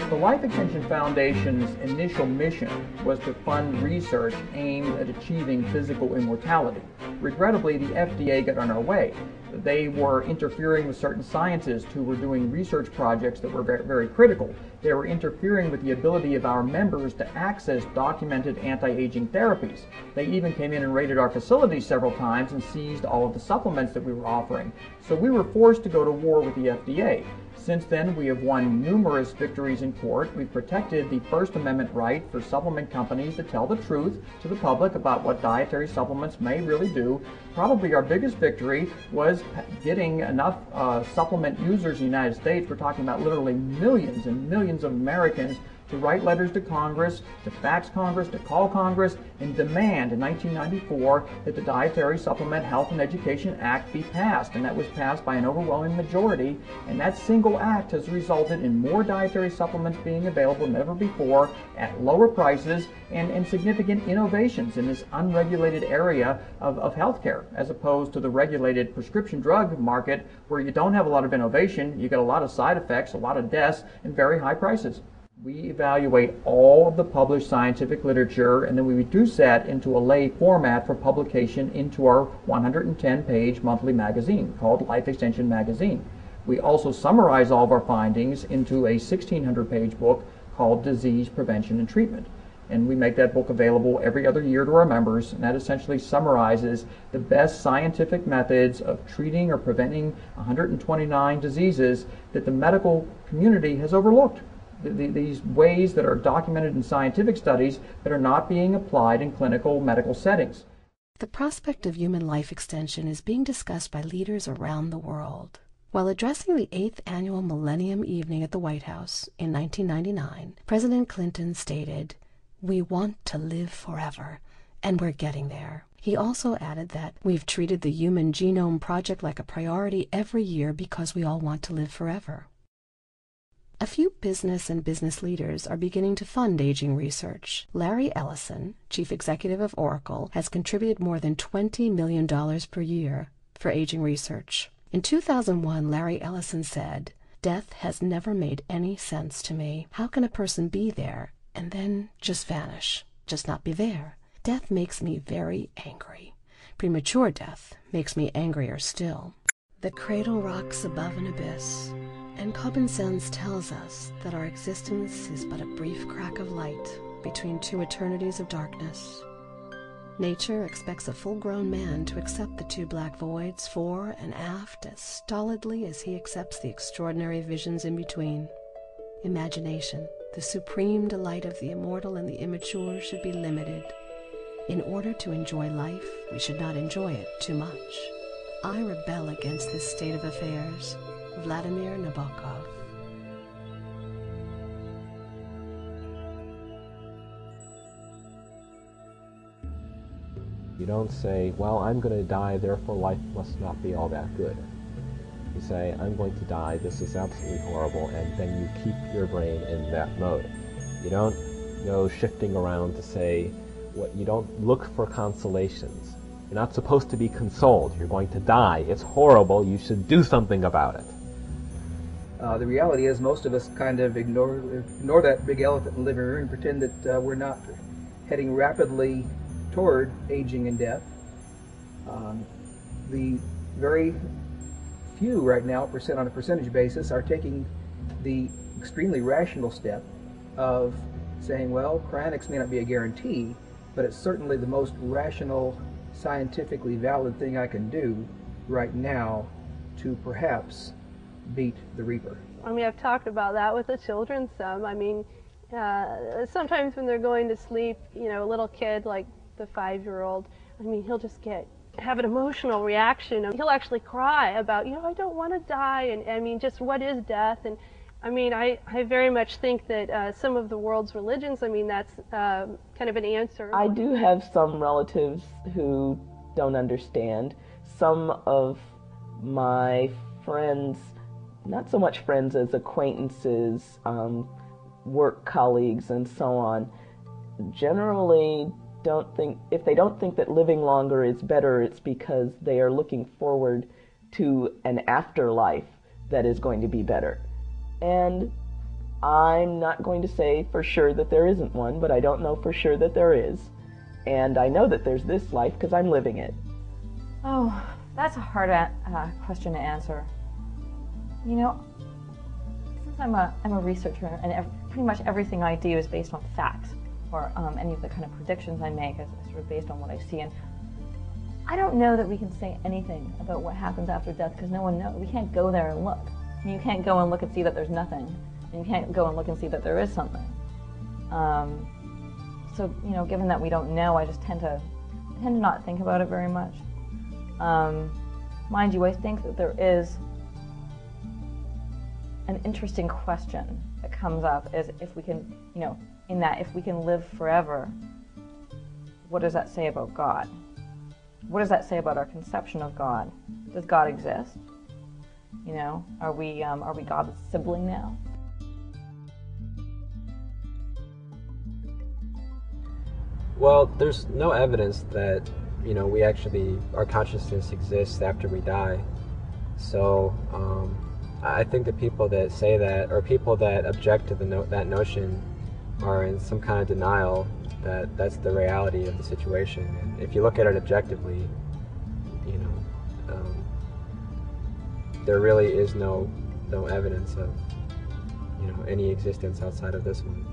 The Life Extension Foundation's initial mission was to fund research aimed at achieving physical immortality. Regrettably, the FDA got in our way. They were interfering with certain scientists who were doing research projects that were very critical. They were interfering with the ability of our members to access documented anti-aging therapies. They even came in and raided our facilities several times and seized all of the supplements that we were offering. So we were forced to go to war with the FDA. Since then, we have won numerous victories in court. We've protected the First Amendment right for supplement companies to tell the truth to the public about what dietary supplements may really do. Probably our biggest victory was getting enough supplement users in the United States. We're talking about literally millions and millions of Americans to write letters to Congress, to fax Congress, to call Congress, and demand in 1994 that the Dietary Supplement Health and Education Act be passed. And that was passed by an overwhelming majority. And that single act has resulted in more dietary supplements being available than ever before at lower prices and significant innovations in this unregulated area of healthcare, as opposed to the regulated prescription drug market where you don't have a lot of innovation, you get a lot of side effects, a lot of deaths, and very high prices. We evaluate all of the published scientific literature, and then we reduce that into a lay format for publication into our 110-page monthly magazine called Life Extension Magazine. We also summarize all of our findings into a 1,600-page book called Disease Prevention and Treatment. And we make that book available every other year to our members, and that essentially summarizes the best scientific methods of treating or preventing 129 diseases that the medical community has overlooked. These ways that are documented in scientific studies that are not being applied in clinical medical settings. The prospect of human life extension is being discussed by leaders around the world. While addressing the 8th annual Millennium Evening at the White House in 1999, President Clinton stated, "We want to live forever, and we're getting there." He also added that we've treated the Human Genome Project like a priority every year because we all want to live forever. A few business and business leaders are beginning to fund aging research. Larry Ellison, chief executive of Oracle, has contributed more than $20 million per year for aging research. In 2001, Larry Ellison said, "Death has never made any sense to me. How can a person be there and then just vanish, just not be there? Death makes me very angry. Premature death makes me angrier still." The cradle rocks above an abyss, and common sense tells us that our existence is but a brief crack of light between two eternities of darkness. Nature expects a full-grown man to accept the two black voids fore and aft as stolidly as he accepts the extraordinary visions in between. Imagination, the supreme delight of the immortal and the immature, should be limited. In order to enjoy life, we should not enjoy it too much. I rebel against this state of affairs. Vladimir Nabokov. You don't say, well, I'm going to die, therefore life must not be all that good. You say, I'm going to die, this is absolutely horrible, and then you keep your brain in that mode. You don't go shifting around to say, you don't look for consolations. You're not supposed to be consoled. You're going to die. It's horrible. You should do something about it. The reality is most of us kind of ignore that big elephant in the living room and pretend that we're not heading rapidly toward aging and death. The very few right now, on a percentage basis, are taking the extremely rational step of saying, well, cryonics may not be a guarantee, but it's certainly the most rational, scientifically valid thing I can do right now to perhaps beat the Reaper. I mean, I've talked about that with the children some. I mean, sometimes when they're going to sleep, you know, a little kid like the 5-year-old, I mean, he'll just have an emotional reaction. He'll actually cry about, you know, I don't want to die, and I mean, just what is death? And I mean, I very much think that some of the world's religions, I mean, that's kind of an answer. I do have some relatives who don't understand. Some of my friends, not so much friends as acquaintances, work colleagues and so on, generally if they don't think that living longer is better, it's because they are looking forward to an afterlife that is going to be better. And I'm not going to say for sure that there isn't one, but I don't know for sure that there is. And I know that there's this life because I'm living it. Oh, that's a hard question to answer. You know, since I'm a researcher, and pretty much everything I do is based on facts, or any of the kind of predictions I make is sort of based on what I see. And I don't know that we can say anything about what happens after death because no one knows. We can't go there and look. I mean, you can't go and look and see that there's nothing, and you can't go and look and see that there is something. So, you know, given that we don't know, I just tend to not think about it very much. Mind you, I think that there is an interesting question that comes up is if we can, you know, in that if we can live forever, what does that say about God? What does that say about our conception of God? Does God exist? You know, are we God's sibling now? Well, there's no evidence that, you know, our consciousness exists after we die. So, I think the people that say that, or people that object to that notion, are in some kind of denial that that's the reality of the situation. And if you look at it objectively, you know, there really is no evidence of, you know, any existence outside of this one.